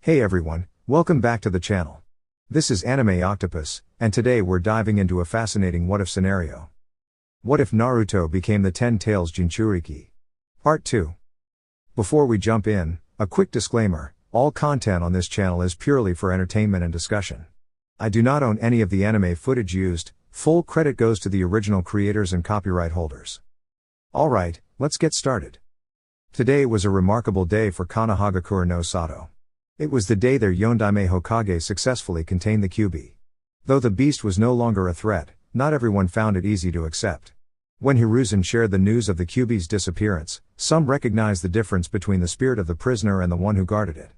Hey everyone, welcome back to the channel. This is Anime Octopus, and today we're diving into a fascinating what-if scenario. What if Naruto became the 10 Tails Jinchūriki? Part 2. Before we jump in, a quick disclaimer, all content on this channel is purely for entertainment and discussion. I do not own any of the anime footage used, full credit goes to the original creators and copyright holders. Alright, let's get started. Today was a remarkable day for Konohagakure no Sato. It was the day their Yondaime Hokage successfully contained the Kyuubi. Though the beast was no longer a threat, not everyone found it easy to accept. When Hiruzen shared the news of the Kyuubi's disappearance, some recognized the difference between the spirit of the prisoner and the one who guarded it.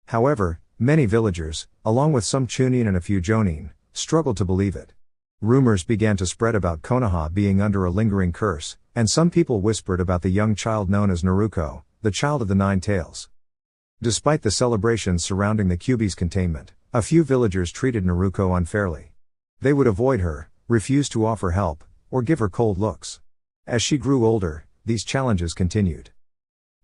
However, many villagers, along with some Chunin and a few Jonin, struggled to believe it. Rumors began to spread about Konoha being under a lingering curse, and some people whispered about the young child known as Naruko, the child of the Nine Tails. Despite the celebrations surrounding the Kyuubi's containment, a few villagers treated Naruko unfairly. They would avoid her, refuse to offer help, or give her cold looks. As she grew older, these challenges continued.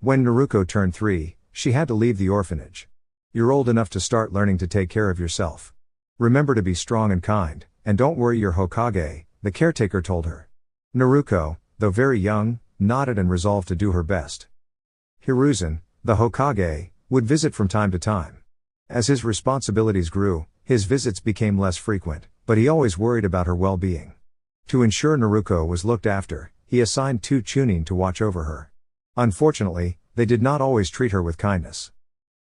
When Naruko turned 3, she had to leave the orphanage. You're old enough to start learning to take care of yourself. Remember to be strong and kind, and don't worry your Hokage, the caretaker told her. Naruko, though very young, nodded and resolved to do her best. Hiruzen, the Hokage, would visit from time to time. As his responsibilities grew, his visits became less frequent, but he always worried about her well-being. To ensure Naruko was looked after, he assigned 2 Chunin to watch over her. Unfortunately, they did not always treat her with kindness.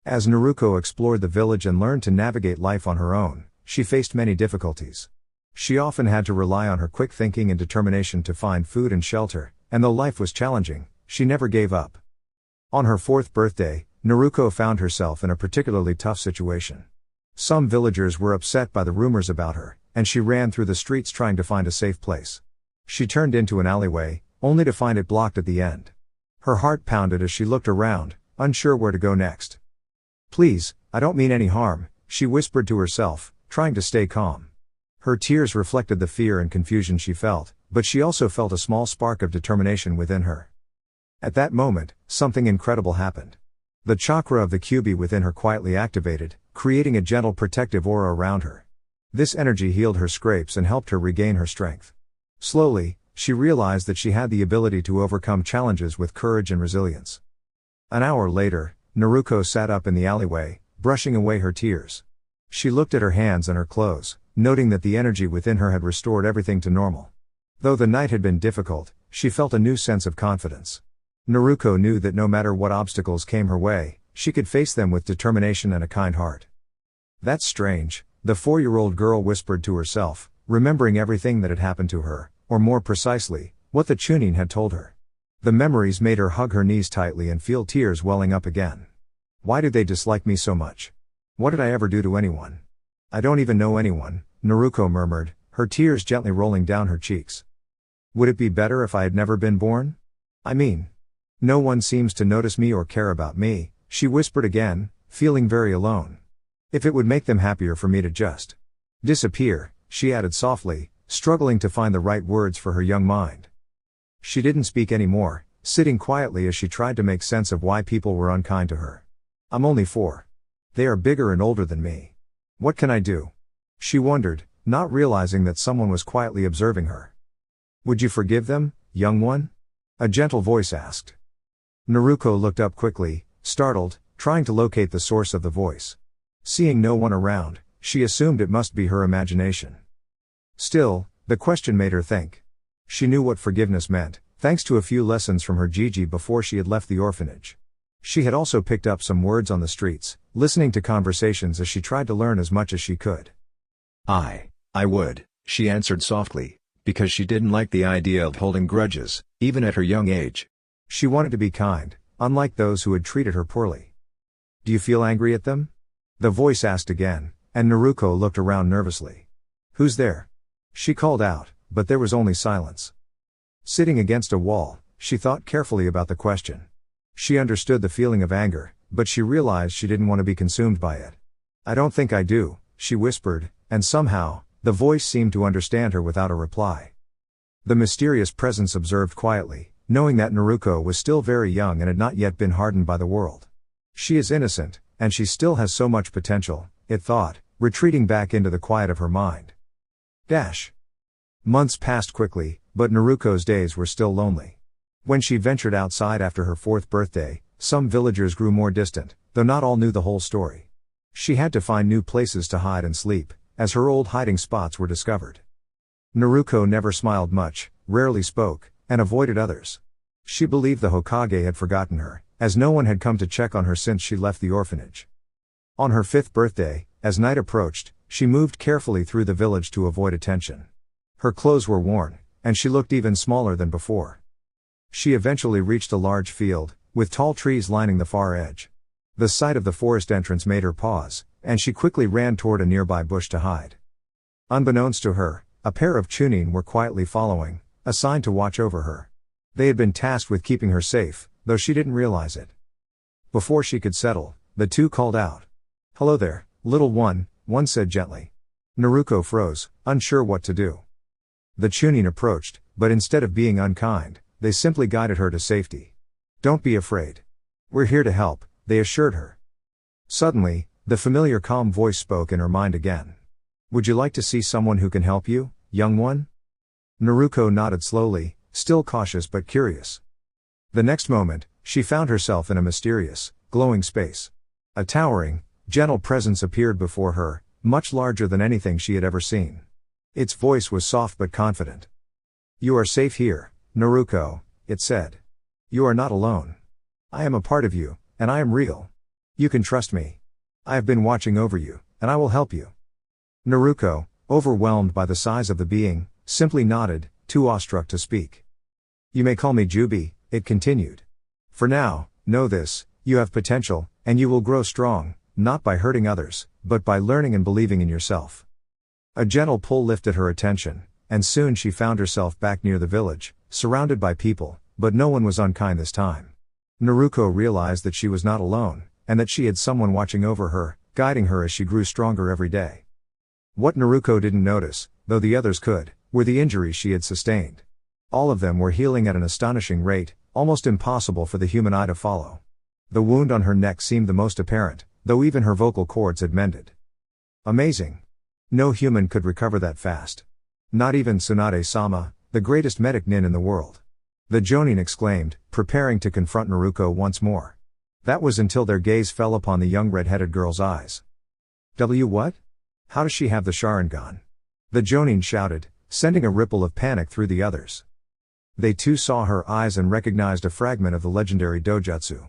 As Naruko explored the village and learned to navigate life on her own, she faced many difficulties. She often had to rely on her quick thinking and determination to find food and shelter, and though life was challenging, she never gave up. On her 4th birthday, Naruko found herself in a particularly tough situation. Some villagers were upset by the rumors about her, and she ran through the streets trying to find a safe place. She turned into an alleyway, only to find it blocked at the end. Her heart pounded as she looked around, unsure where to go next. "Please, I don't mean any harm," she whispered to herself, trying to stay calm. Her tears reflected the fear and confusion she felt, but she also felt a small spark of determination within her. At that moment, something incredible happened. The chakra of the Kyuubi within her quietly activated, creating a gentle protective aura around her. This energy healed her scrapes and helped her regain her strength. Slowly, she realized that she had the ability to overcome challenges with courage and resilience. An hour later, Naruko sat up in the alleyway, brushing away her tears. She looked at her hands and her clothes, noting that the energy within her had restored everything to normal. Though the night had been difficult, she felt a new sense of confidence. Naruko knew that no matter what obstacles came her way, she could face them with determination and a kind heart. "That's strange," the 4-year-old girl whispered to herself, remembering everything that had happened to her, or more precisely, what the Chunin had told her. The memories made her hug her knees tightly and feel tears welling up again. "Why do they dislike me so much? What did I ever do to anyone? I don't even know anyone," Naruko murmured, her tears gently rolling down her cheeks. "Would it be better if I had never been born? I mean, no one seems to notice me or care about me," she whispered again, feeling very alone. "If it would make them happier for me to just disappear," she added softly, struggling to find the right words for her young mind. She didn't speak anymore, sitting quietly as she tried to make sense of why people were unkind to her. "I'm only 4. They are bigger and older than me. What can I do?" she wondered, not realizing that someone was quietly observing her. "Would you forgive them, young one?" a gentle voice asked. Naruko looked up quickly, startled, trying to locate the source of the voice. Seeing no one around, she assumed it must be her imagination. Still, the question made her think. She knew what forgiveness meant, thanks to a few lessons from her Gigi before she had left the orphanage. She had also picked up some words on the streets, listening to conversations as she tried to learn as much as she could. I would, she answered softly, because she didn't like the idea of holding grudges, even at her young age. She wanted to be kind, unlike those who had treated her poorly. "Do you feel angry at them?" the voice asked again, and Naruko looked around nervously. "Who's there?" she called out, but there was only silence. Sitting against a wall, she thought carefully about the question. She understood the feeling of anger, but she realized she didn't want to be consumed by it. "I don't think I do," she whispered, and somehow, the voice seemed to understand her without a reply. The mysterious presence observed quietly, knowing that Naruko was still very young and had not yet been hardened by the world. "She is innocent," and she still has so much potential, it thought, retreating back into the quiet of her mind. Months passed quickly, but Naruko's days were still lonely. When she ventured outside after her 4th birthday, some villagers grew more distant, though not all knew the whole story. She had to find new places to hide and sleep, as her old hiding spots were discovered. Naruko never smiled much, rarely spoke, and avoided others. She believed the Hokage had forgotten her, as no one had come to check on her since she left the orphanage. On her 5th birthday, as night approached, she moved carefully through the village to avoid attention. Her clothes were worn, and she looked even smaller than before. She eventually reached a large field, with tall trees lining the far edge. The sight of the forest entrance made her pause, and she quickly ran toward a nearby bush to hide. Unbeknownst to her, a pair of Chunin were quietly following, assigned to watch over her. They had been tasked with keeping her safe, though she didn't realize it. Before she could settle, the two called out. "Hello there, little one," one said gently. Naruko froze, unsure what to do. The Chunin approached, but instead of being unkind, they simply guided her to safety. "Don't be afraid. We're here to help," they assured her. Suddenly, the familiar calm voice spoke in her mind again. "Would you like to see someone who can help you, young one?" Naruko nodded slowly, still cautious but curious. The next moment, she found herself in a mysterious, glowing space. A towering, gentle presence appeared before her, much larger than anything she had ever seen. Its voice was soft but confident. "You are safe here, Naruko," it said. "You are not alone. I am a part of you, and I am real. You can trust me. I have been watching over you, and I will help you." Naruko, overwhelmed by the size of the being, simply nodded, too awestruck to speak. "You may call me Jubi," it continued. "For now, know this, you have potential, and you will grow strong, not by hurting others, but by learning and believing in yourself." A gentle pull lifted her attention, and soon she found herself back near the village, surrounded by people, but no one was unkind this time. Naruko realized that she was not alone, and that she had someone watching over her, guiding her as she grew stronger every day. What Naruko didn't notice, though the others could, were the injuries she had sustained. All of them were healing at an astonishing rate, almost impossible for the human eye to follow. The wound on her neck seemed the most apparent, though even her vocal cords had mended. Amazing! No human could recover that fast. Not even Tsunade-sama, the greatest medic nin in the world. The Jonin exclaimed, preparing to confront Naruko once more. That was until their gaze fell upon the young red-headed girl's eyes. What? How does she have the Sharingan? The Jonin shouted, sending a ripple of panic through the others. They too saw her eyes and recognized a fragment of the legendary dojutsu.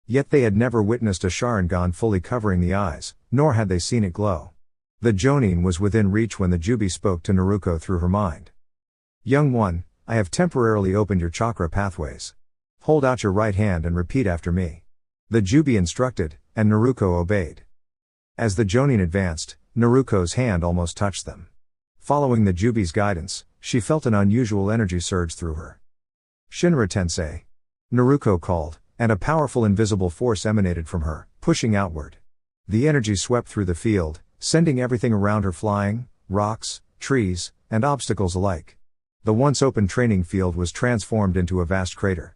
Yet they had never witnessed a Sharingan fully covering the eyes, nor had they seen it glow. The Jonin was within reach when the Jubi spoke to Naruko through her mind. "Young one, I have temporarily opened your chakra pathways. Hold out your right hand and repeat after me." The Jubi instructed, and Naruko obeyed. As the Jonin advanced, Naruko's hand almost touched them. Following the Jubi's guidance, she felt an unusual energy surge through her. "Shinra Tensei," Naruko called, and a powerful invisible force emanated from her, pushing outward. The energy swept through the field, sending everything around her flying, rocks, trees, and obstacles alike. The once open training field was transformed into a vast crater.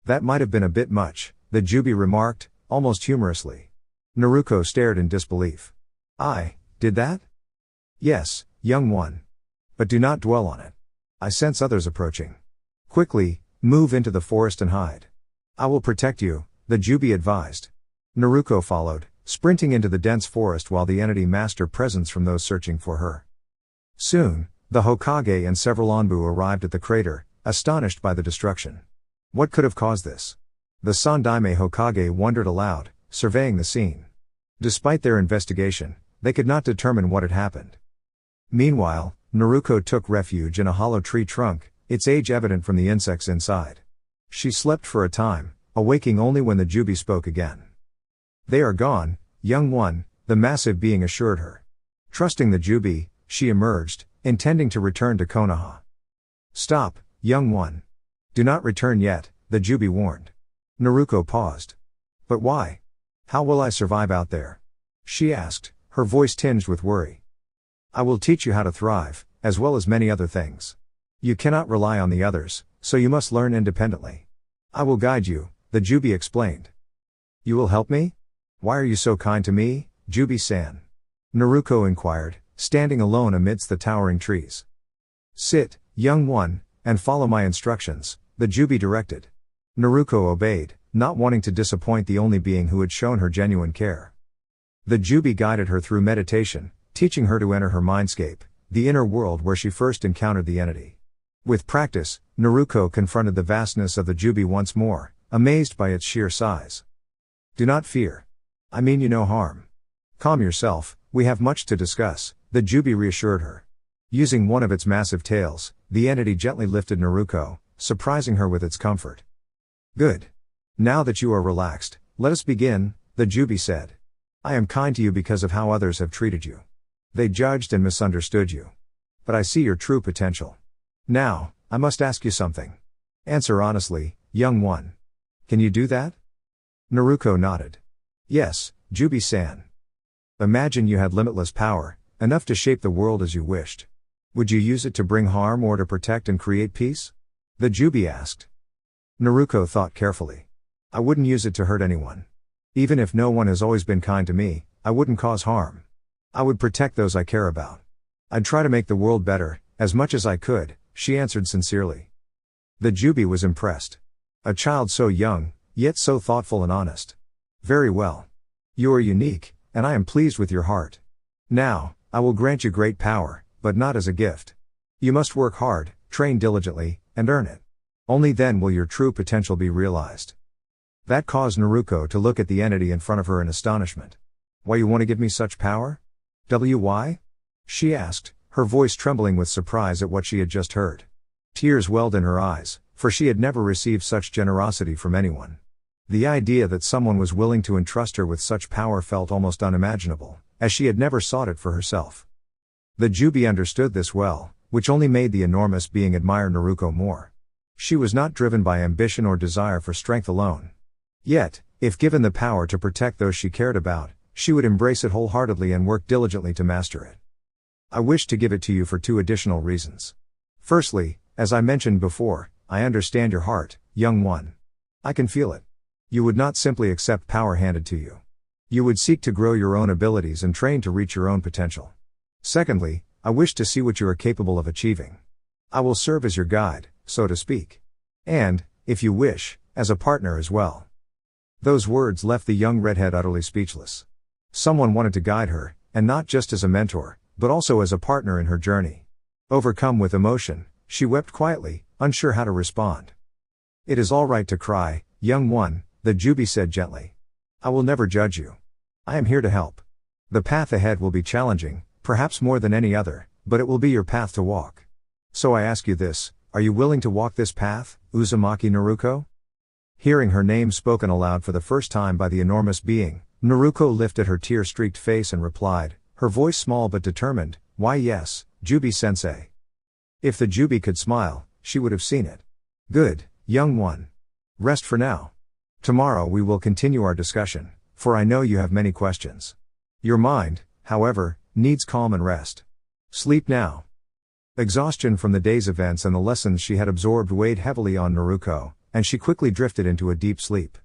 "That might have been a bit much," the Jubi remarked, almost humorously. Naruko stared in disbelief. "I did that?" "Yes, young one. But do not dwell on it. I sense others approaching. Quickly, move into the forest and hide. I will protect you," the Jubi advised. Naruko followed, sprinting into the dense forest while the entity master presence from those searching for her. Soon, the Hokage and several Anbu arrived at the crater, astonished by the destruction. What could have caused this? The Sandaime Hokage wondered aloud, surveying the scene. Despite their investigation, they could not determine what had happened. Meanwhile, Naruko took refuge in a hollow tree trunk, its age evident from the insects inside. She slept for a time, awaking only when the Jubi spoke again. "They are gone, young one," the massive being assured her. Trusting the Jubi, she emerged, intending to return to Konoha. "Stop, young one. Do not return yet," the Jubi warned. Naruko paused. "But why? How will I survive out there?" she asked, her voice tinged with worry. "I will teach you how to thrive, as well as many other things. You cannot rely on the others, so you must learn independently. I will guide you," the Jubi explained. "You will help me?" Why are you so kind to me, Jubi-san? Naruko inquired, standing alone amidst the towering trees. Sit, young one, and follow my instructions, the Jubi directed. Naruko obeyed, not wanting to disappoint the only being who had shown her genuine care. The Jubi guided her through meditation, teaching her to enter her mindscape, the inner world where she first encountered the entity. With practice, Naruko confronted the vastness of the Jubi once more, amazed by its sheer size. Do not fear. I mean you no harm. Calm yourself, we have much to discuss, the Jubi reassured her. Using one of its massive tails, the entity gently lifted Naruko, surprising her with its comfort. Good. Now that you are relaxed, let us begin, the Jubi said. I am kind to you because of how others have treated you. They judged and misunderstood you. But I see your true potential. Now, I must ask you something. Answer honestly, young one. Can you do that? Naruko nodded. Yes, Jubi-san. Imagine you had limitless power, enough to shape the world as you wished. Would you use it to bring harm or to protect and create peace? The Jubi asked. Naruko thought carefully. I wouldn't use it to hurt anyone. Even if no one has always been kind to me, I wouldn't cause harm. I would protect those I care about. I'd try to make the world better, as much as I could, she answered sincerely. The Jubi was impressed. A child so young, yet so thoughtful and honest. Very well. You are unique, and I am pleased with your heart. Now, I will grant you great power, but not as a gift. You must work hard, train diligently, and earn it. Only then will your true potential be realized. That caused Naruko to look at the entity in front of her in astonishment. Why you want to give me such power? Why? She asked, her voice trembling with surprise at what she had just heard. Tears welled in her eyes, for she had never received such generosity from anyone. The idea that someone was willing to entrust her with such power felt almost unimaginable, as she had never sought it for herself. The Jubi understood this well, which only made the enormous being admire Naruko more. She was not driven by ambition or desire for strength alone. Yet, if given the power to protect those she cared about, she would embrace it wholeheartedly and work diligently to master it. I wish to give it to you for two additional reasons. Firstly, as I mentioned before, I understand your heart, young one. I can feel it. You would not simply accept power handed to you. You would seek to grow your own abilities and train to reach your own potential. Secondly, I wish to see what you are capable of achieving. I will serve as your guide, so to speak. And, if you wish, as a partner as well. Those words left the young redhead utterly speechless. Someone wanted to guide her, and not just as a mentor, but also as a partner in her journey. Overcome with emotion, she wept quietly, unsure how to respond. It is all right to cry, young one, the Jubi said gently. I will never judge you. I am here to help. The path ahead will be challenging, perhaps more than any other, but it will be your path to walk. So I ask you this, are you willing to walk this path, Uzumaki Naruko? Hearing her name spoken aloud for the first time by the enormous being, Naruko lifted her tear-streaked face and replied, her voice small but determined, why yes, Jubi-sensei. If the Jubi could smile, she would have seen it. Good, young one. Rest for now. Tomorrow we will continue our discussion, for I know you have many questions. Your mind, however, needs calm and rest. Sleep now. Exhaustion from the day's events and the lessons she had absorbed weighed heavily on Naruko, and she quickly drifted into a deep sleep.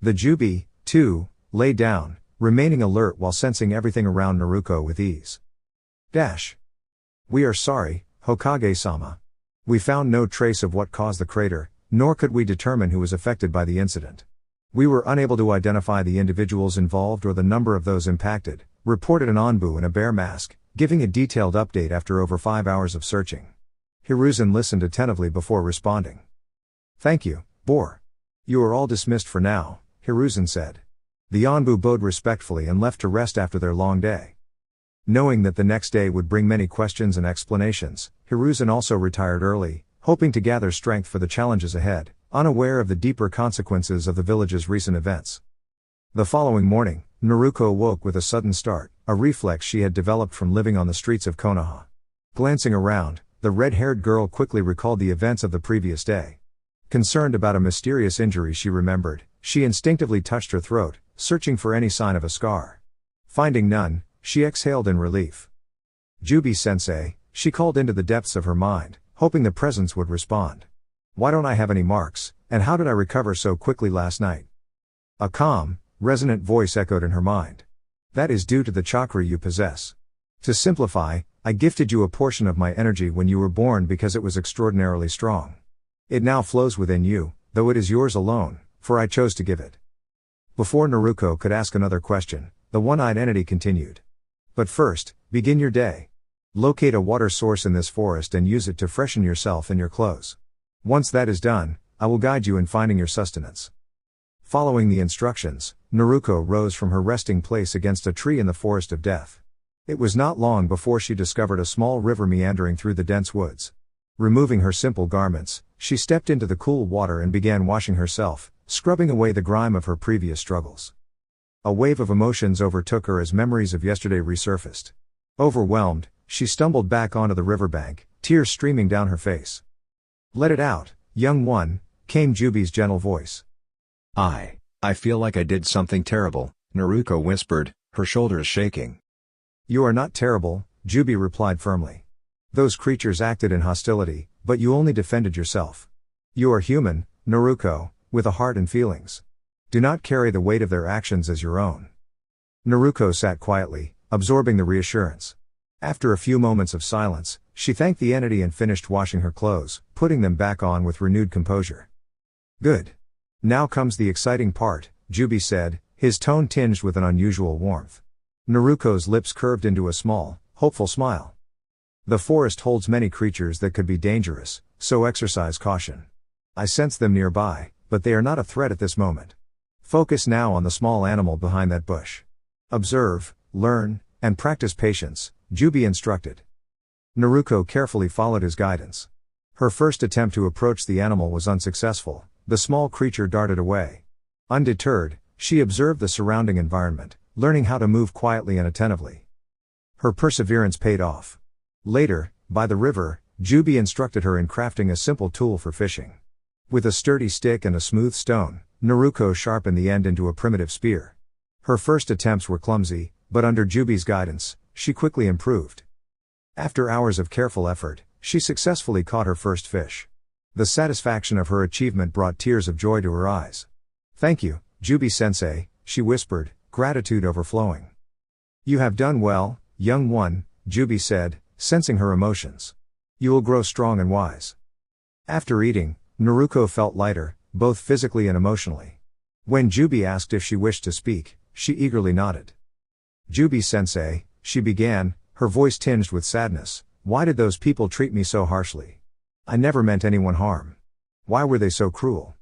The Jubi, too, lay down, remaining alert while sensing everything around Naruko with ease. We are sorry, Hokage-sama. We found no trace of what caused the crater, nor could we determine who was affected by the incident. We were unable to identify the individuals involved or the number of those impacted, reported an Anbu in a bear mask, giving a detailed update after over 5 hours of searching. Hiruzen listened attentively before responding. Thank you, Boar. You are all dismissed for now, Hiruzen said. The Anbu bowed respectfully and left to rest after their long day. Knowing that the next day would bring many questions and explanations, Hiruzen also retired early, hoping to gather strength for the challenges ahead, unaware of the deeper consequences of the village's recent events. The following morning, Naruko woke with a sudden start, a reflex she had developed from living on the streets of Konoha. Glancing around, the red-haired girl quickly recalled the events of the previous day. Concerned about a mysterious injury she remembered, she instinctively touched her throat, searching for any sign of a scar. Finding none, she exhaled in relief. Jubi-sensei, she called into the depths of her mind, hoping the presence would respond. Why don't I have any marks, and how did I recover so quickly last night? A calm, Resonant voice echoed in her mind. That is due to the chakra you possess. To simplify, I gifted you a portion of my energy when you were born because it was extraordinarily strong. It now flows within you, though it is yours alone, for I chose to give it. Before Naruko could ask another question, the one-eyed entity continued. But first, begin your day. Locate a water source in this forest and use it to freshen yourself and your clothes. Once that is done, I will guide you in finding your sustenance. Following the instructions, Naruko rose from her resting place against a tree in the forest of death. It was not long before she discovered a small river meandering through the dense woods. Removing her simple garments, she stepped into the cool water and began washing herself, scrubbing away the grime of her previous struggles. A wave of emotions overtook her as memories of yesterday resurfaced. Overwhelmed, she stumbled back onto the riverbank, tears streaming down her face. Let it out, young one, came Jubi's gentle voice. I feel like I did something terrible, Naruko whispered, her shoulders shaking. You are not terrible, Jubi replied firmly. Those creatures acted in hostility, but you only defended yourself. You are human, Naruko, with a heart and feelings. Do not carry the weight of their actions as your own. Naruko sat quietly, absorbing the reassurance. After a few moments of silence, she thanked the entity and finished washing her clothes, putting them back on with renewed composure. Good. Now comes the exciting part, Jubi said, his tone tinged with an unusual warmth. Naruko's lips curved into a small, hopeful smile. The forest holds many creatures that could be dangerous, so exercise caution. I sense them nearby, but they are not a threat at this moment. Focus now on the small animal behind that bush. Observe, learn, and practice patience, Jubi instructed. Naruko carefully followed his guidance. Her first attempt to approach the animal was unsuccessful. The small creature darted away. Undeterred, she observed the surrounding environment, learning how to move quietly and attentively. Her perseverance paid off. Later, by the river, Jubi instructed her in crafting a simple tool for fishing. With a sturdy stick and a smooth stone, Naruko sharpened the end into a primitive spear. Her first attempts were clumsy, but under Jubi's guidance, she quickly improved. After hours of careful effort, she successfully caught her first fish. The satisfaction of her achievement brought tears of joy to her eyes. Thank you, Jubi-sensei, she whispered, gratitude overflowing. You have done well, young one, Jubi said, sensing her emotions. You will grow strong and wise. After eating, Naruko felt lighter, both physically and emotionally. When Jubi asked if she wished to speak, she eagerly nodded. Jubi-sensei, she began, her voice tinged with sadness, why did those people treat me so harshly? I never meant anyone harm. Why were they so cruel?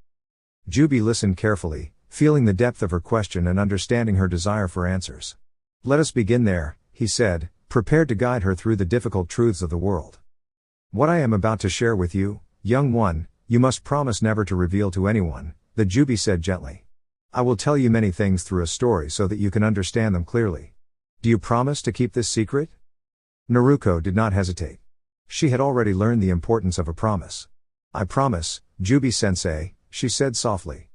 Jubi listened carefully, feeling the depth of her question and understanding her desire for answers. Let us begin there, he said, prepared to guide her through the difficult truths of the world. What I am about to share with you, young one, you must promise never to reveal to anyone, the Jubi said gently. I will tell you many things through a story so that you can understand them clearly. Do you promise to keep this secret? Naruko did not hesitate. She had already learned the importance of a promise. I promise, Jubi-sensei, she said softly.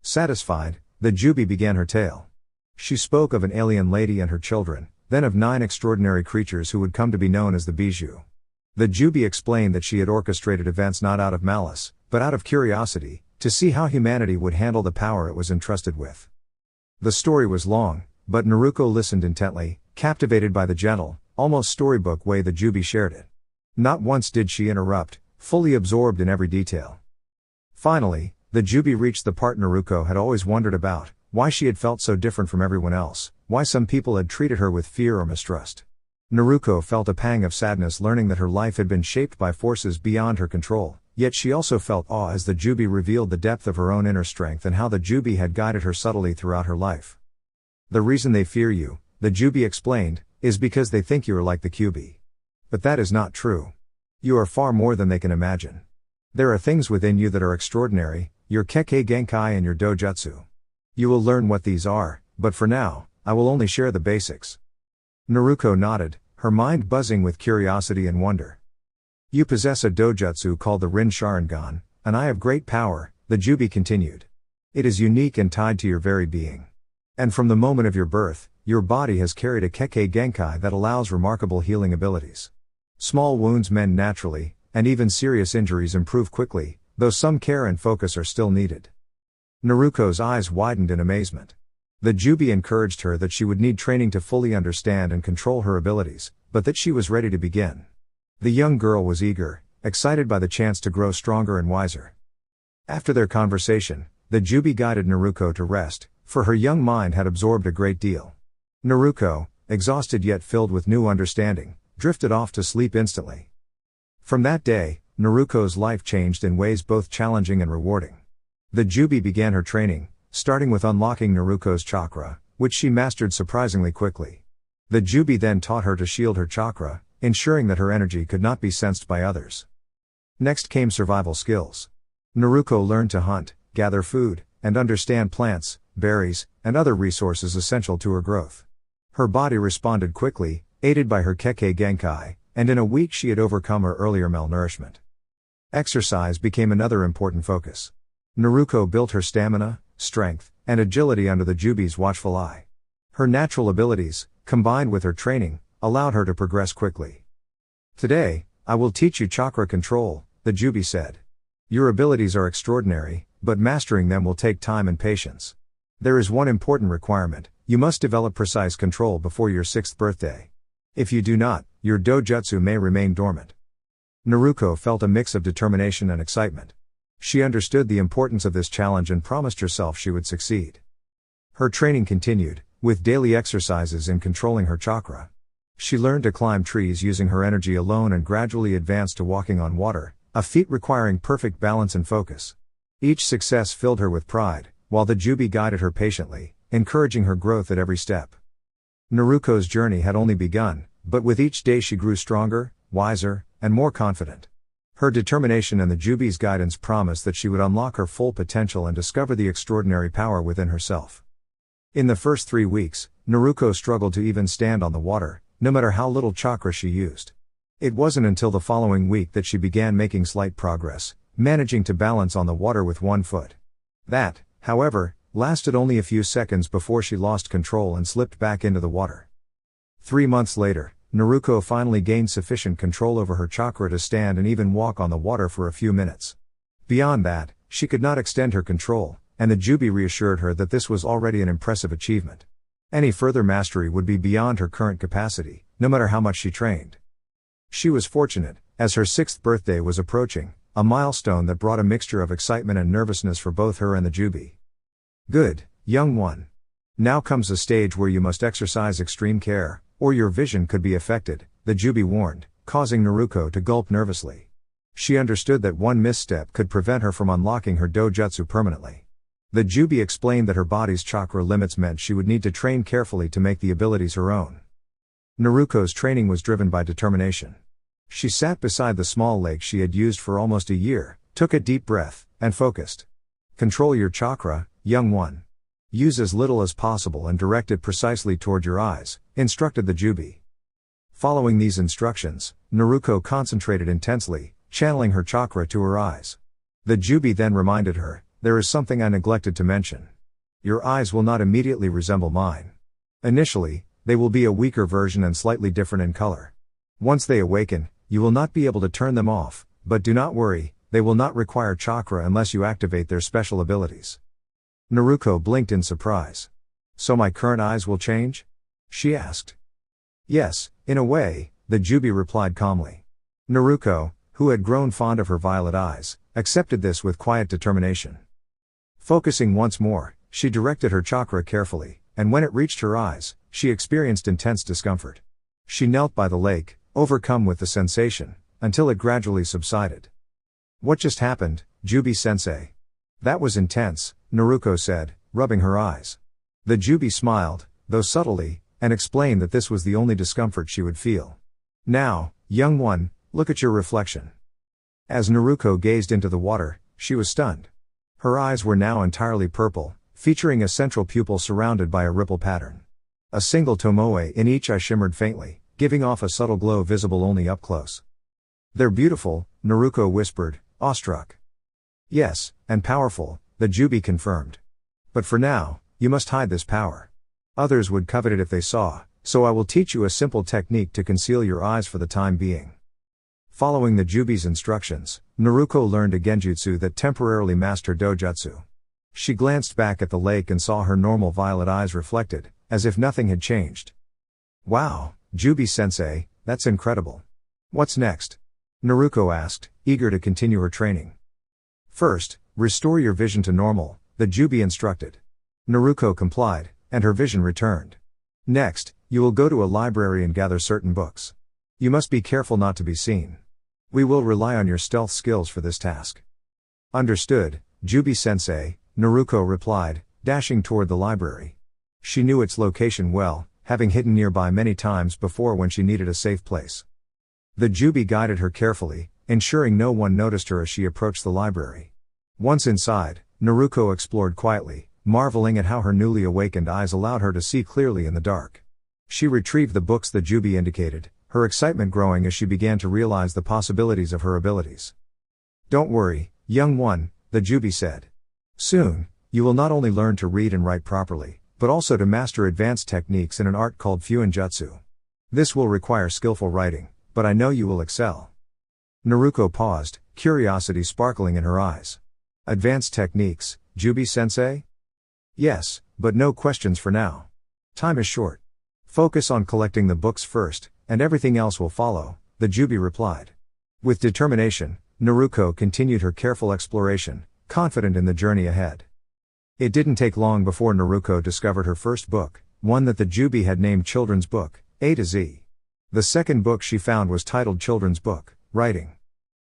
Satisfied, the Jubi began her tale. She spoke of an alien lady and her children, then of 9 extraordinary creatures who would come to be known as the Bijou. The Jubi explained that she had orchestrated events not out of malice, but out of curiosity, to see how humanity would handle the power it was entrusted with. The story was long, but Naruko listened intently, captivated by the gentle, almost storybook way the Jubi shared it. Not once did she interrupt, fully absorbed in every detail. Finally, the Jubi reached the part Naruko had always wondered about, why she had felt so different from everyone else, why some people had treated her with fear or mistrust. Naruko felt a pang of sadness learning that her life had been shaped by forces beyond her control, yet she also felt awe as the Jubi revealed the depth of her own inner strength and how the Jubi had guided her subtly throughout her life. The reason they fear you, the Jubi explained, is because they think you are like the Kyubi. But that is not true. You are far more than they can imagine. There are things within you that are extraordinary, your Kekkei Genkai and your Dojutsu. You will learn what these are, but for now, I will only share the basics. Naruko nodded, her mind buzzing with curiosity and wonder. You possess a dojutsu called the Rin Sharingan, an eye of great power, the Jubi continued. It is unique and tied to your very being. And from the moment of your birth, your body has carried a Kekkei Genkai that allows remarkable healing abilities. Small wounds mend naturally, and even serious injuries improve quickly, though some care and focus are still needed. Naruko's eyes widened in amazement. The Jubi encouraged her that she would need training to fully understand and control her abilities, but that she was ready to begin. The young girl was eager, excited by the chance to grow stronger and wiser. After their conversation, the Jubi guided Naruko to rest, for her young mind had absorbed a great deal. Naruko, exhausted yet filled with new understanding, drifted off to sleep instantly. From that day, Naruko's life changed in ways both challenging and rewarding. The Jubi began her training, starting with unlocking Naruko's chakra, which she mastered surprisingly quickly. The Jubi then taught her to shield her chakra, ensuring that her energy could not be sensed by others. Next came survival skills. Naruko learned to hunt, gather food, and understand plants, berries, and other resources essential to her growth. Her body responded quickly, aided by her Kekkei Genkai, and in a week she had overcome her earlier malnourishment. Exercise became another important focus. Naruko built her stamina, strength, and agility under the Jubi's watchful eye. Her natural abilities, combined with her training, allowed her to progress quickly. "Today, I will teach you chakra control," the Jubi said. "Your abilities are extraordinary, but mastering them will take time and patience. There is one important requirement: you must develop precise control before your 6th birthday. If you do not, your dojutsu may remain dormant." Naruko felt a mix of determination and excitement. She understood the importance of this challenge and promised herself she would succeed. Her training continued, with daily exercises in controlling her chakra. She learned to climb trees using her energy alone and gradually advanced to walking on water, a feat requiring perfect balance and focus. Each success filled her with pride, while the Jubi guided her patiently, encouraging her growth at every step. Naruko's journey had only begun, but with each day she grew stronger, wiser, and more confident. Her determination and the Jubi's guidance promised that she would unlock her full potential and discover the extraordinary power within herself. In the first 3 weeks, Naruko struggled to even stand on the water, no matter how little chakra she used. It wasn't until the following week that she began making slight progress, managing to balance on the water with one foot. That, however, lasted only a few seconds before she lost control and slipped back into the water. 3 months later, Naruko finally gained sufficient control over her chakra to stand and even walk on the water for a few minutes. Beyond that, she could not extend her control, and the Jubi reassured her that this was already an impressive achievement. Any further mastery would be beyond her current capacity, no matter how much she trained. She was fortunate, as her 6th birthday was approaching, a milestone that brought a mixture of excitement and nervousness for both her and the Jubi. "Good, young one. Now comes a stage where you must exercise extreme care, or your vision could be affected," the Jubi warned, causing Naruko to gulp nervously. She understood that one misstep could prevent her from unlocking her dojutsu permanently. The Jubi explained that her body's chakra limits meant she would need to train carefully to make the abilities her own. Naruko's training was driven by determination. She sat beside the small lake she had used for almost a year, took a deep breath, and focused. "Control your chakra, young one. Use as little as possible and direct it precisely toward your eyes," instructed the Jubi. Following these instructions, Naruko concentrated intensely, channeling her chakra to her eyes. The Jubi then reminded her, "There is something I neglected to mention. Your eyes will not immediately resemble mine. Initially, they will be a weaker version and slightly different in color. Once they awaken, you will not be able to turn them off, but do not worry, they will not require chakra unless you activate their special abilities." Naruko blinked in surprise. "So my current eyes will change?" she asked. "Yes, in a way," the Jubi replied calmly. Naruko, who had grown fond of her violet eyes, accepted this with quiet determination. Focusing once more, she directed her chakra carefully, and when it reached her eyes, she experienced intense discomfort. She knelt by the lake, overcome with the sensation, until it gradually subsided. "What just happened, Jubi-sensei?" "That was intense," Naruko said, rubbing her eyes. The Jubi smiled, though subtly, and explained that this was the only discomfort she would feel. "Now, young one, look at your reflection." As Naruko gazed into the water, she was stunned. Her eyes were now entirely purple, featuring a central pupil surrounded by a ripple pattern. A single tomoe in each eye shimmered faintly, giving off a subtle glow visible only up close. "They're beautiful," Naruko whispered, awestruck. "Yes, and powerful," the Jubi confirmed. "But for now, you must hide this power. Others would covet it if they saw, so I will teach you a simple technique to conceal your eyes for the time being." Following the Jubi's instructions, Naruko learned a genjutsu that temporarily masked her dojutsu. She glanced back at the lake and saw her normal violet eyes reflected, as if nothing had changed. Wow, Jubi-sensei, that's incredible. What's next? Naruko asked, eager to continue her training. First, restore your vision to normal, the Jubi instructed. Naruko complied, and her vision returned. Next, you will go to a library and gather certain books. You must be careful not to be seen. We will rely on your stealth skills for this task. Understood, Jubi-sensei, Naruko replied, dashing toward the library. She knew its location well, having hidden nearby many times before when she needed a safe place. The Jubi guided her carefully, ensuring no one noticed her as she approached the library. Once inside, Naruko explored quietly, marveling at how her newly awakened eyes allowed her to see clearly in the dark. She retrieved the books the Jubi indicated, her excitement growing as she began to realize the possibilities of her abilities. Don't worry, young one, the Jubi said. Soon, you will not only learn to read and write properly, but also to master advanced techniques in an art called Fuinjutsu. This will require skillful writing, but I know you will excel. Naruko paused, curiosity sparkling in her eyes. Advanced techniques, Jubi-sensei? Yes, but no questions for now. Time is short. Focus on collecting the books first, and everything else will follow, the Jubi replied. With determination, Naruko continued her careful exploration, confident in the journey ahead. It didn't take long before Naruko discovered her first book, one that the Jubi had named Children's Book, A to Z. The second book she found was titled Children's Book, Writing.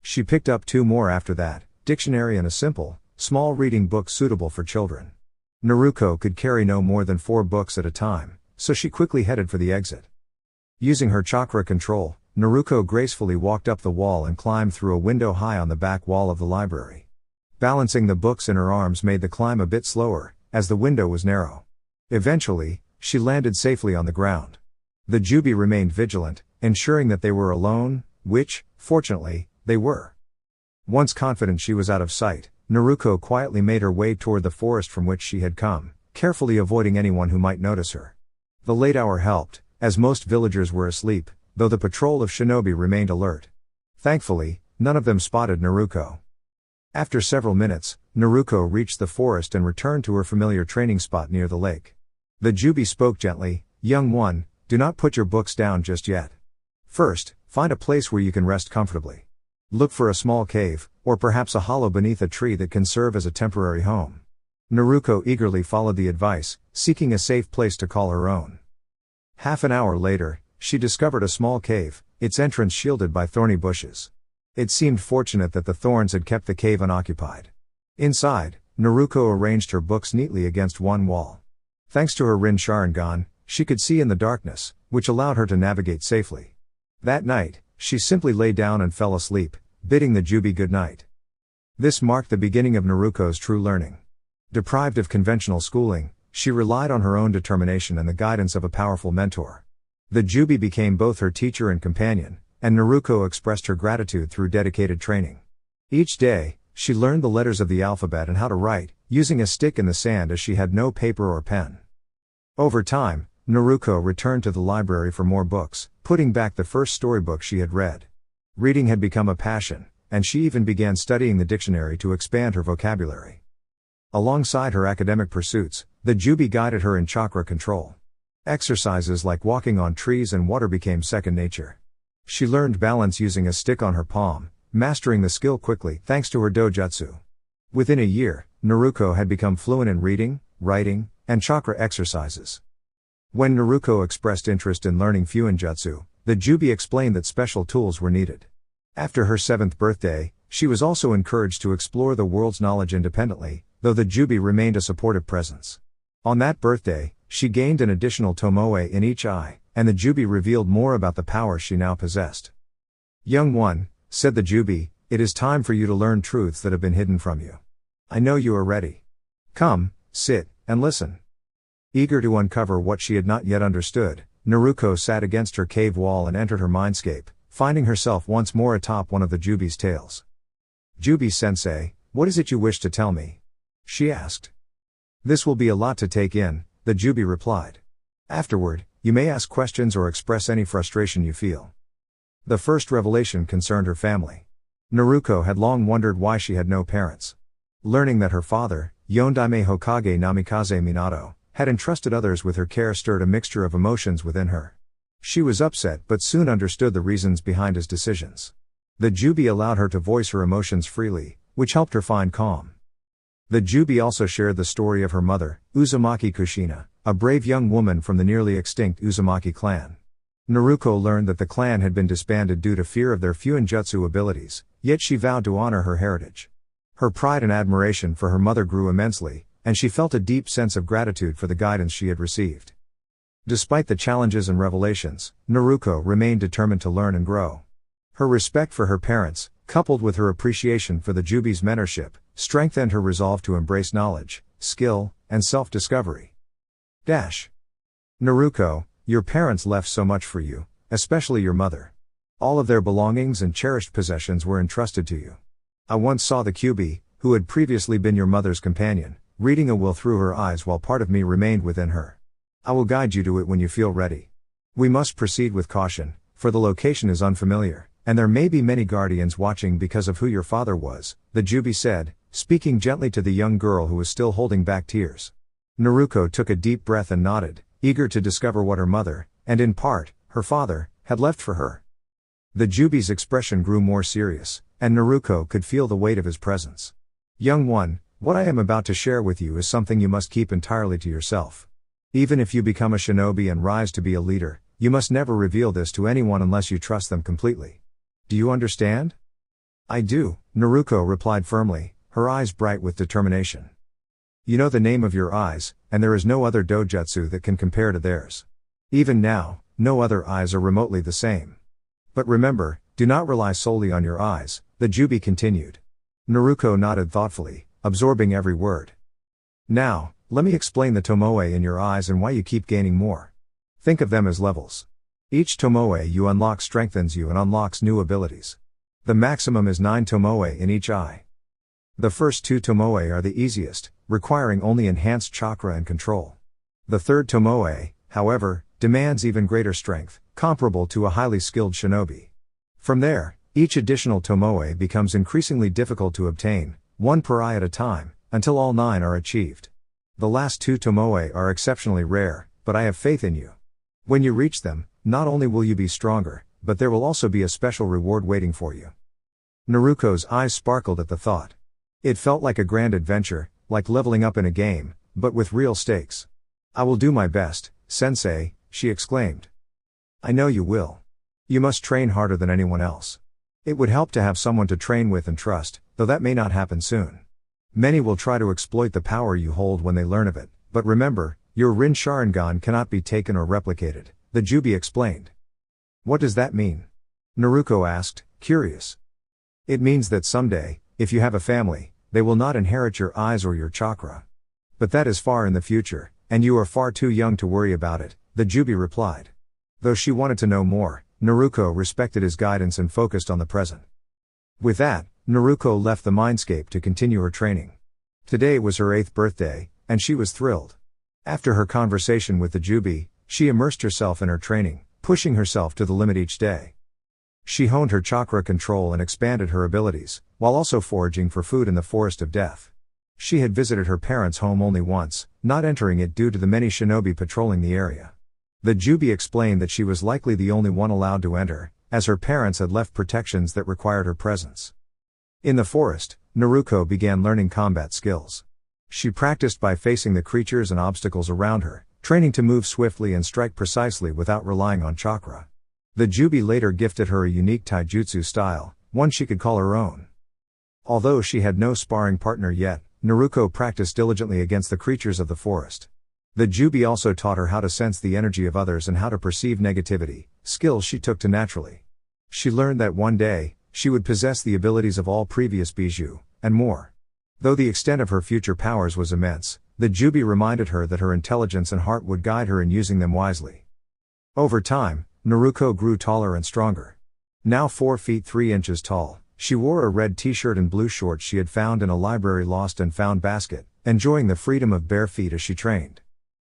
She picked up 2 more after that, Dictionary and a simple, small reading book suitable for children. Naruko could carry no more than 4 books at a time, so she quickly headed for the exit. Using her chakra control, Naruko gracefully walked up the wall and climbed through a window high on the back wall of the library. Balancing the books in her arms made the climb a bit slower, as the window was narrow. Eventually, she landed safely on the ground. The Jubi remained vigilant, ensuring that they were alone, which, fortunately, they were. Once confident she was out of sight, Naruko quietly made her way toward the forest from which she had come, carefully avoiding anyone who might notice her. The late hour helped, as most villagers were asleep, though the patrol of shinobi remained alert. Thankfully, none of them spotted Naruko. After several minutes, Naruko reached the forest and returned to her familiar training spot near the lake. The Jubi spoke gently, "Young one, do not put your books down just yet. First, find a place where you can rest comfortably. Look for a small cave, or perhaps a hollow beneath a tree that can serve as a temporary home." Naruko eagerly followed the advice, seeking a safe place to call her own. Half an hour later, she discovered a small cave, its entrance shielded by thorny bushes. It seemed fortunate that the thorns had kept the cave unoccupied. Inside, Naruko arranged her books neatly against one wall. Thanks to her Rin Sharingan, she could see in the darkness, which allowed her to navigate safely. That night, she simply lay down and fell asleep, bidding the Jubi good night. This marked the beginning of Naruko's true learning. Deprived of conventional schooling, she relied on her own determination and the guidance of a powerful mentor. The Jubi became both her teacher and companion, and Naruko expressed her gratitude through dedicated training. Each day, she learned the letters of the alphabet and how to write, using a stick in the sand as she had no paper or pen. Over time, Naruko returned to the library for more books, putting back the first storybook she had read. Reading had become a passion, and she even began studying the dictionary to expand her vocabulary. Alongside her academic pursuits, the Jubi guided her in chakra control. Exercises like walking on trees and water became second nature. She learned balance using a stick on her palm, mastering the skill quickly thanks to her dojutsu. Within a year, Naruko had become fluent in reading, writing, and chakra exercises. When Naruko expressed interest in learning Fuinjutsu, the Jubi explained that special tools were needed. After her 7th birthday, she was also encouraged to explore the world's knowledge independently, though the Jubi remained a supportive presence. On that birthday, she gained an additional tomoe in each eye, and the Jubi revealed more about the power she now possessed. "Young one," said the Jubi, "it is time for you to learn truths that have been hidden from you. I know you are ready. Come, sit, and listen." Eager to uncover what she had not yet understood, Naruko sat against her cave wall and entered her mindscape, finding herself once more atop one of the Jubi's tails. "Jubi-sensei, what is it you wish to tell me?" she asked. "This will be a lot to take in," the Jubi replied. "Afterward, you may ask questions or express any frustration you feel." The first revelation concerned her family. Naruko had long wondered why she had no parents. Learning that her father, Yondaime Hokage Namikaze Minato, had entrusted others with her care stirred a mixture of emotions within her. She was upset but soon understood the reasons behind his decisions. The Jubi allowed her to voice her emotions freely, which helped her find calm. The Jubi also shared the story of her mother, Uzumaki Kushina, a brave young woman from the nearly extinct Uzumaki clan. Naruko learned that the clan had been disbanded due to fear of their fuinjutsu abilities, yet she vowed to honor her heritage. Her pride and admiration for her mother grew immensely, and she felt a deep sense of gratitude for the guidance she had received. Despite the challenges and revelations, Naruko remained determined to learn and grow. Her respect for her parents, coupled with her appreciation for the Jubi's mentorship, strengthened her resolve to embrace knowledge, skill, and self-discovery. Naruko, your parents left so much for you, especially your mother. All of their belongings and cherished possessions were entrusted to you. I once saw the Kyuubi, who had previously been your mother's companion, reading a will through her eyes while part of me remained within her. I will guide you to it when you feel ready. We must proceed with caution, for the location is unfamiliar, and there may be many guardians watching because of who your father was, the Jubi said, speaking gently to the young girl who was still holding back tears. Naruko took a deep breath and nodded, eager to discover what her mother, and in part, her father, had left for her. The Jubi's expression grew more serious, and Naruko could feel the weight of his presence. Young one, what I am about to share with you is something you must keep entirely to yourself. Even if you become a shinobi and rise to be a leader, you must never reveal this to anyone unless you trust them completely. Do you understand? I do, Naruko replied firmly, her eyes bright with determination. You know the name of your eyes, and there is no other dojutsu that can compare to theirs. Even now, no other eyes are remotely the same. But remember, do not rely solely on your eyes, the Jubi continued. Naruko nodded thoughtfully, absorbing every word. Now, let me explain the tomoe in your eyes and why you keep gaining more. Think of them as levels. Each tomoe you unlock strengthens you and unlocks new abilities. The maximum is 9 tomoe in each eye. The first 2 tomoe are the easiest, requiring only enhanced chakra and control. The third tomoe, however, demands even greater strength, comparable to a highly skilled shinobi. From there, each additional tomoe becomes increasingly difficult to obtain, 1 per eye at a time, until all 9 are achieved. The last 2 tomoe are exceptionally rare, but I have faith in you. When you reach them, not only will you be stronger, but there will also be a special reward waiting for you. Naruko's eyes sparkled at the thought. It felt like a grand adventure, like leveling up in a game, but with real stakes. I will do my best, sensei, she exclaimed. I know you will. You must train harder than anyone else. It would help to have someone to train with and trust, though that may not happen soon. Many will try to exploit the power you hold when they learn of it, but remember, your Rin Sharingan cannot be taken or replicated, the Jubi explained. What does that mean? Naruko asked, curious. It means that someday, if you have a family, they will not inherit your eyes or your chakra. But that is far in the future, and you are far too young to worry about it, the Jubi replied. Though she wanted to know more, Naruko respected his guidance and focused on the present. With that, Naruko left the mindscape to continue her training. Today was her 8th birthday, and she was thrilled. After her conversation with the Jubi, she immersed herself in her training, pushing herself to the limit each day. She honed her chakra control and expanded her abilities, while also foraging for food in the Forest of Death. She had visited her parents' home only once, not entering it due to the many shinobi patrolling the area. The Jubi explained that she was likely the only one allowed to enter, as her parents had left protections that required her presence. In the forest, Naruko began learning combat skills. She practiced by facing the creatures and obstacles around her, training to move swiftly and strike precisely without relying on chakra. The Jubi later gifted her a unique taijutsu style, one she could call her own. Although she had no sparring partner yet, Naruko practiced diligently against the creatures of the forest. The Jubi also taught her how to sense the energy of others and how to perceive negativity, skills she took to naturally. She learned that one day, she would possess the abilities of all previous bijou, and more. Though the extent of her future powers was immense, the Jubi reminded her that her intelligence and heart would guide her in using them wisely. Over time, Naruko grew taller and stronger. Now 4 feet 3 inches tall, she wore a red t-shirt and blue shorts she had found in a library lost and found basket, enjoying the freedom of bare feet as she trained.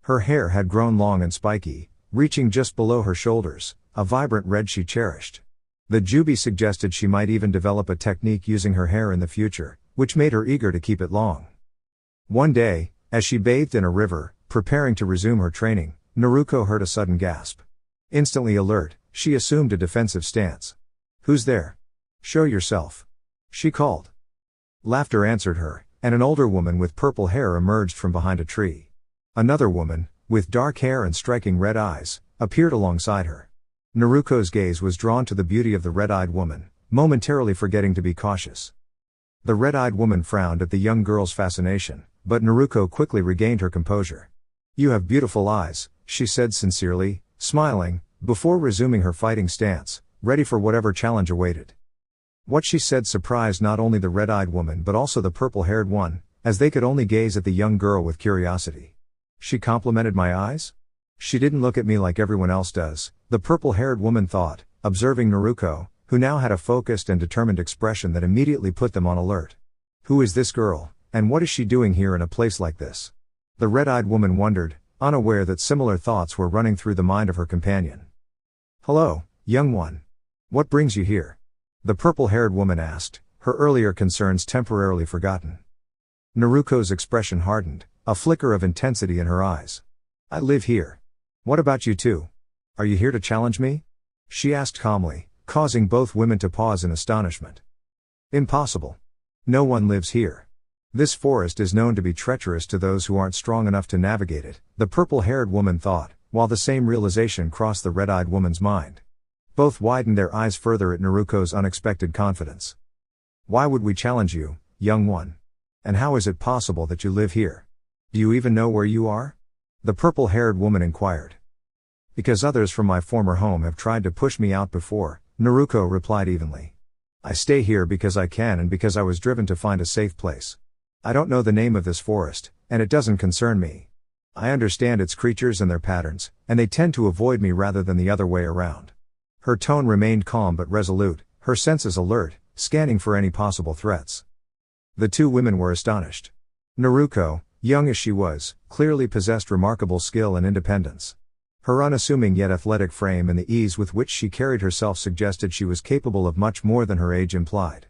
Her hair had grown long and spiky, reaching just below her shoulders, a vibrant red she cherished. The Jubi suggested she might even develop a technique using her hair in the future, which made her eager to keep it long. One day, as she bathed in a river, preparing to resume her training, Naruko heard a sudden gasp. Instantly alert, she assumed a defensive stance. "Who's there? Show yourself," she called. Laughter answered her, and an older woman with purple hair emerged from behind a tree. Another woman, with dark hair and striking red eyes, appeared alongside her. Naruko's gaze was drawn to the beauty of the red-eyed woman, momentarily forgetting to be cautious. The red-eyed woman frowned at the young girl's fascination, but Naruko quickly regained her composure. "You have beautiful eyes," she said sincerely, smiling, before resuming her fighting stance, ready for whatever challenge awaited. What she said surprised not only the red-eyed woman but also the purple-haired one, as they could only gaze at the young girl with curiosity. She complimented my eyes? She didn't look at me like everyone else does, the purple-haired woman thought, observing Naruko, who now had a focused and determined expression that immediately put them on alert. Who is this girl, and what is she doing here in a place like this? The red-eyed woman wondered, unaware that similar thoughts were running through the mind of her companion. "Hello, young one. What brings you here?" the purple-haired woman asked, her earlier concerns temporarily forgotten. Naruko's expression hardened, a flicker of intensity in her eyes. "I live here. What about you two? Are you here to challenge me?" she asked calmly, causing both women to pause in astonishment. "Impossible. No one lives here. This forest is known to be treacherous to those who aren't strong enough to navigate it," the purple-haired woman thought, while the same realization crossed the red-eyed woman's mind. Both widened their eyes further at Naruko's unexpected confidence. "Why would we challenge you, young one? And how is it possible that you live here? Do you even know where you are?" the purple-haired woman inquired. "Because others from my former home have tried to push me out before," Naruko replied evenly. "I stay here because I can and because I was driven to find a safe place. I don't know the name of this forest, and it doesn't concern me. I understand its creatures and their patterns, and they tend to avoid me rather than the other way around." Her tone remained calm but resolute, her senses alert, scanning for any possible threats. The two women were astonished. Naruko, young as she was, clearly possessed remarkable skill and independence. Her unassuming yet athletic frame and the ease with which she carried herself suggested she was capable of much more than her age implied.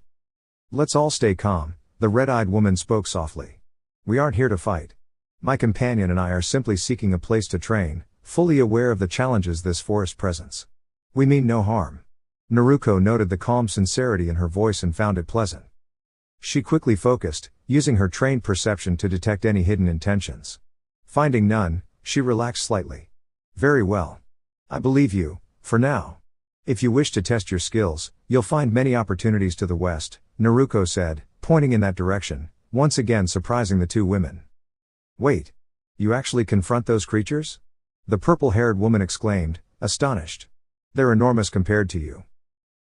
"Let's all stay calm," the red-eyed woman spoke softly. "We aren't here to fight. My companion and I are simply seeking a place to train, fully aware of the challenges this forest presents. We mean no harm." Naruko noted the calm sincerity in her voice and found it pleasant. She quickly focused, using her trained perception to detect any hidden intentions. Finding none, she relaxed slightly. "Very well. I believe you, for now. If you wish to test your skills, you'll find many opportunities to the west," Naruko said, pointing in that direction, once again surprising the two women. "Wait. You actually confront those creatures?" the purple-haired woman exclaimed, astonished. "They're enormous compared to you."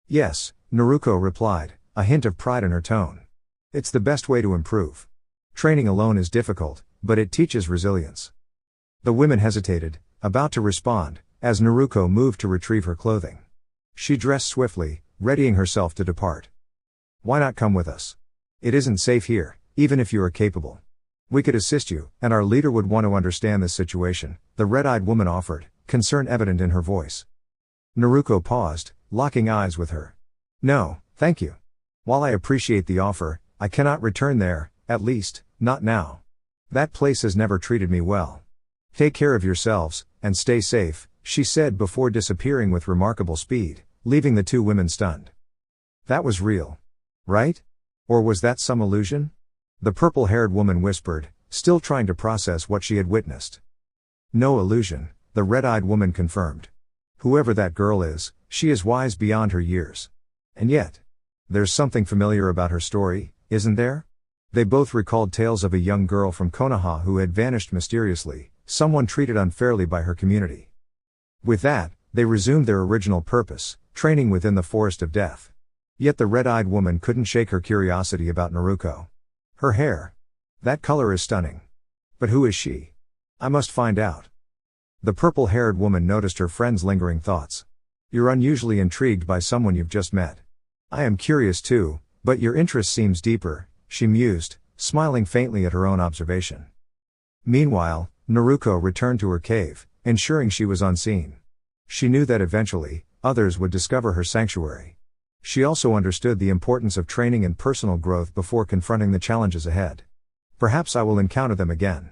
"Yes," Naruko replied, a hint of pride in her tone. "It's the best way to improve. Training alone is difficult, but it teaches resilience." The women hesitated, about to respond, as Naruko moved to retrieve her clothing. She dressed swiftly, readying herself to depart. "Why not come with us? It isn't safe here, even if you are capable. We could assist you, and our leader would want to understand this situation," the red-eyed woman offered, concern evident in her voice. Naruko paused, locking eyes with her. "No, thank you. While I appreciate the offer, I cannot return there, at least, not now. That place has never treated me well. Take care of yourselves, and stay safe," she said before disappearing with remarkable speed, leaving the two women stunned. "That was real. Right? Or was that some illusion?" the purple-haired woman whispered, still trying to process what she had witnessed. "No illusion," the red-eyed woman confirmed. "Whoever that girl is, she is wise beyond her years. And yet, there's something familiar about her story, isn't there?" They both recalled tales of a young girl from Konoha who had vanished mysteriously, someone treated unfairly by her community. With that, they resumed their original purpose, training within the Forest of Death. Yet the red-eyed woman couldn't shake her curiosity about Naruko. Her hair. That color is stunning. But who is she? I must find out. The purple-haired woman noticed her friend's lingering thoughts. "You're unusually intrigued by someone you've just met. I am curious too, but your interest seems deeper," she mused, smiling faintly at her own observation. Meanwhile, Naruko returned to her cave, ensuring she was unseen. She knew that eventually, others would discover her sanctuary. She also understood the importance of training and personal growth before confronting the challenges ahead. Perhaps I will encounter them again.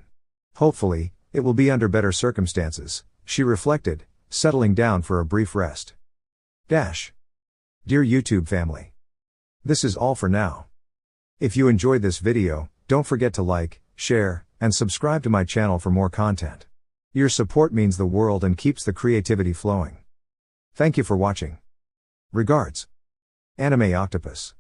Hopefully, it will be under better circumstances, she reflected, settling down for a brief rest. Dear YouTube family. This is all for now. If you enjoyed this video, don't forget to like, share, and subscribe to my channel for more content. Your support means the world and keeps the creativity flowing. Thank you for watching. Regards. Anime Octopus.